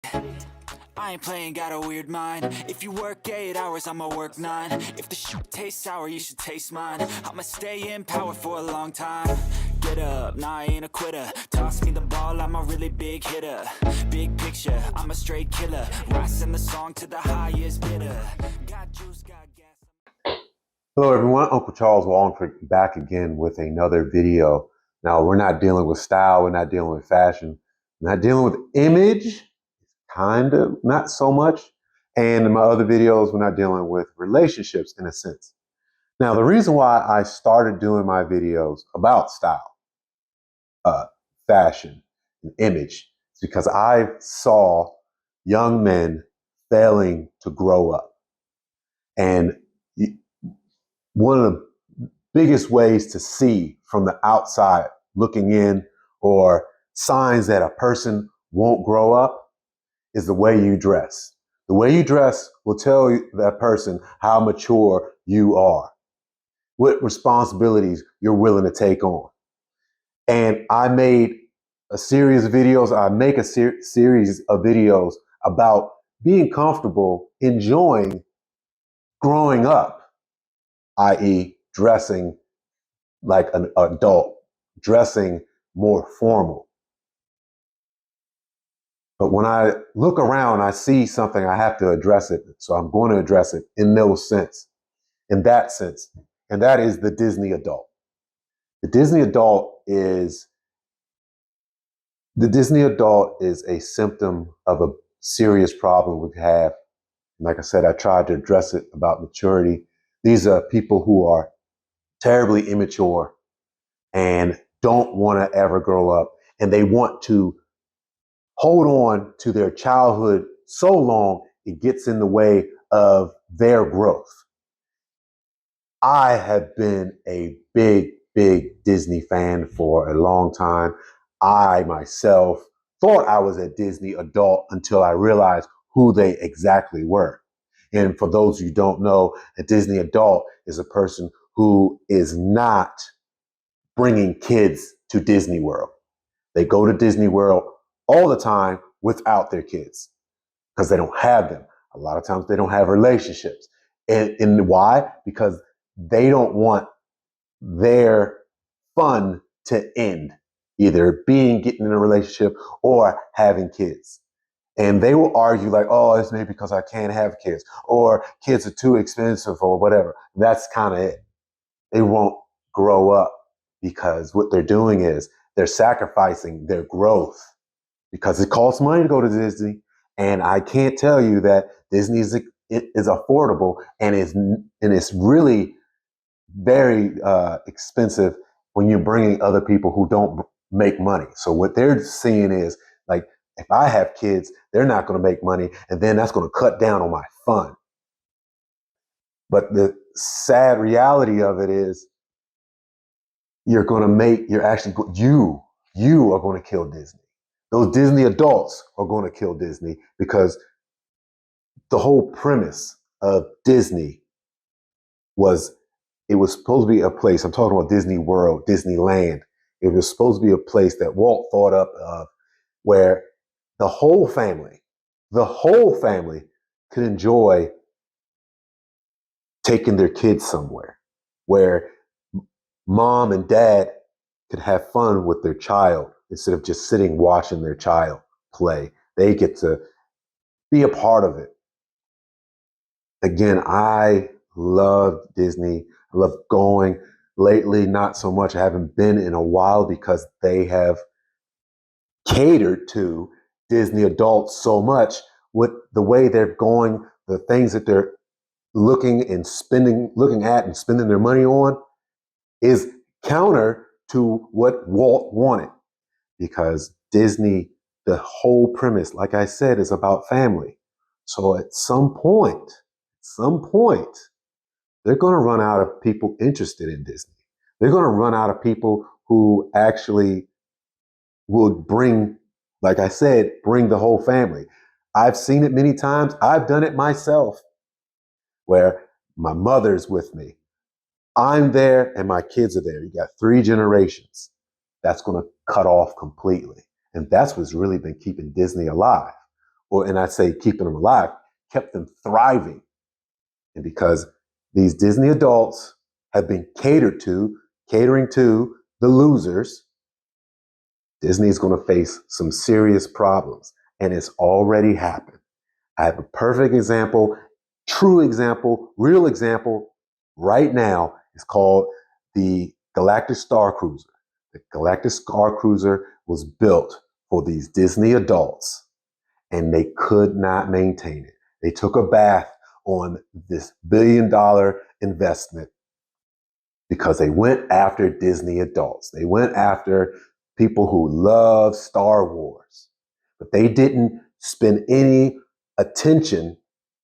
I ain't playing, got a weird mind. If you work 8 hours, I'ma work 9. If the shit tastes sour, you should taste mine. I'ma stay in power for a long time. Get up, nah, I ain't a quitter. Toss me the ball, I'm a really big hitter. Big picture, I'm a straight killer. Rising the song to the highest bidder. Got juice, got gas. Hello everyone, Uncle Charles Walhingford back again with another video. Now we're not dealing with style, we're not dealing with fashion, we're not dealing with image, kind of, not so much. And in my other videos, we're not dealing with relationships in a sense. Now the reason why I started doing my videos about style, fashion, and image is because I saw young men failing to grow up. And one of the biggest ways to see from the outside looking in, or signs that a person won't grow up, is the way you dress. The way you dress will tell that person how mature you are, what responsibilities you're willing to take on. And I made a series of videos, I make a series of videos about being comfortable enjoying growing up, i.e., dressing like an adult, dressing more formal. But when I look around, I see something, I have to address it. So I'm going to address it in that sense. And that is the Disney adult. The Disney adult is a symptom of a serious problem we have. Like I said, I tried to address it about maturity. These are people who are terribly immature and don't want to ever grow up, and they want to hold on to their childhood so long it gets in the way of their growth. I have been a big Disney fan for a long time. I myself thought I was a Disney adult until I realized who they exactly were. And for those who don't know, a Disney adult is a person who is not bringing kids to Disney World. They go to Disney World all the time without their kids because they don't have them. A lot of times they don't have relationships. And why? Because they don't want their fun to end, either getting in a relationship or having kids. And they will argue like, oh, it's maybe because I can't have kids, or kids are too expensive, or whatever. That's kind of it. They won't grow up because what they're doing is they're sacrificing their growth because it costs money to go to Disney. And I can't tell you that Disney is affordable and it's really very expensive when you're bringing other people who don't make money. So what they're seeing is like, if I have kids, they're not going to make money, and then that's going to cut down on my fun. But the sad reality of it is, you're actually, you are going to kill Disney. Those Disney adults are going to kill Disney because the whole premise of Disney was, it was supposed to be a place. I'm talking about Disney World, Disneyland. It was supposed to be a place that Walt thought up of, where the whole family could enjoy taking their kids somewhere, where mom and dad could have fun with their child instead of just sitting watching their child play. They get to be a part of it. Again, I love Disney. I love going. Lately, not so much. I haven't been in a while because they have catered to Disney adults so much with the way they're going, the things that they're looking at and spending their money on is counter to what Walt wanted. Because Disney, the whole premise, like I said, is about family. So at some point, they're going to run out of people interested in Disney. They're going to run out of people who actually will bring, like I said, bring the whole family. I've seen it many times. I've done it myself, where my mother's with me. I'm there and my kids are there. You got 3 generations. That's going to cut off completely. And that's what's really been keeping Disney alive. and I say keeping them alive, kept them thriving. And because these Disney adults have been catering to the losers, Disney is going to face some serious problems. And it's already happened. I have a perfect example, true example, real example right now. It's called the Galactic Star Cruiser. The Galactic Star Cruiser was built for these Disney adults, and they could not maintain it. They took a bath on this $1 billion investment because they went after Disney adults. They went after people who love Star Wars, but they didn't spend any attention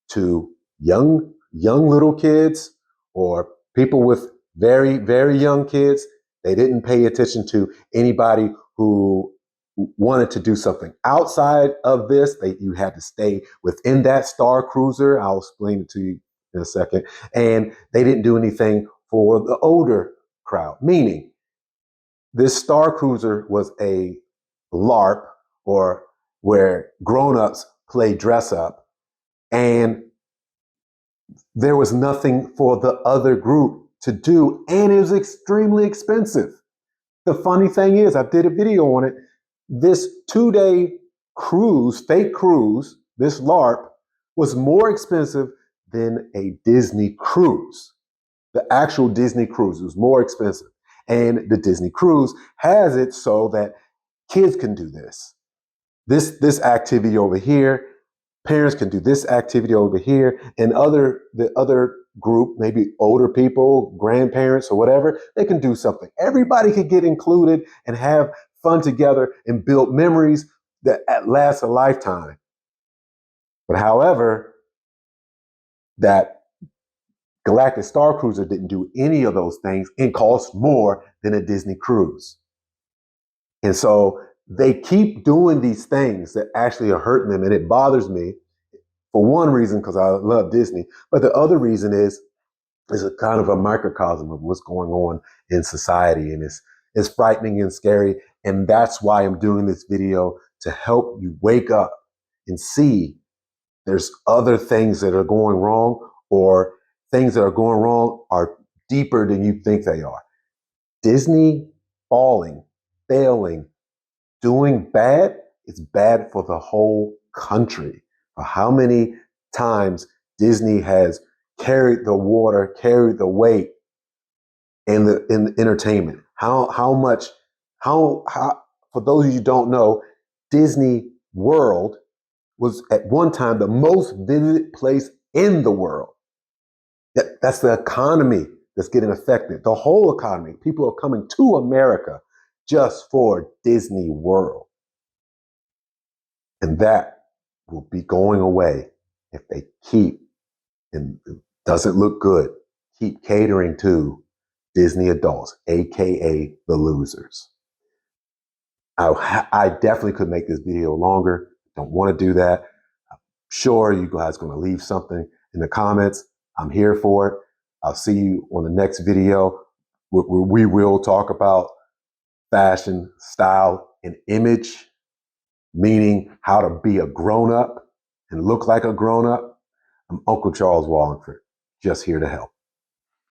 to young little kids or people with very, very young kids. They didn't pay attention to anybody who wanted to do something outside of this. You had to stay within that Star Cruiser. I'll explain it to you in a second. And they didn't do anything for the older crowd, meaning this Star Cruiser was a LARP, or where grown-ups play dress up, and there was nothing for the other group to do, and it was extremely expensive. The funny thing is, I did a video on it. This 2-day cruise, fake cruise, this LARP, was more expensive than a Disney cruise. The actual Disney cruise was more expensive. And the Disney cruise has it so that kids can do this. This activity over here, parents can do this activity over here, and the other group, maybe older people, grandparents or whatever, they can do something. Everybody could get included and have fun together and build memories that last a lifetime. But however, that Galactic Star Cruiser didn't do any of those things and cost more than a Disney cruise. And so they keep doing these things that actually are hurting them, and it bothers me. For one reason, because I love Disney, but the other reason is a kind of a microcosm of what's going on in society, and it's frightening and scary. And that's why I'm doing this video, to help you wake up and see there's other things that are going wrong, or things that are going wrong are deeper than you think they are. Disney falling, failing, doing bad, it's bad for the whole country. For how many times Disney has carried the water, carried the weight in the entertainment. How much, for those of you who don't know, Disney World was at one time the most visited place in the world. That's the economy that's getting affected. The whole economy. People are coming to America just for Disney World. And that will be going away if they keep, and it doesn't look good, keep catering to Disney adults, AKA the losers. I definitely could make this video longer. Don't want to do that. I'm sure you guys are going to leave something in the comments. I'm here for it. I'll see you on the next video where we will talk about fashion, style, and image, meaning how to be a grown-up and look like a grown-up. I'm Uncle Charles Walhingford, just here to help.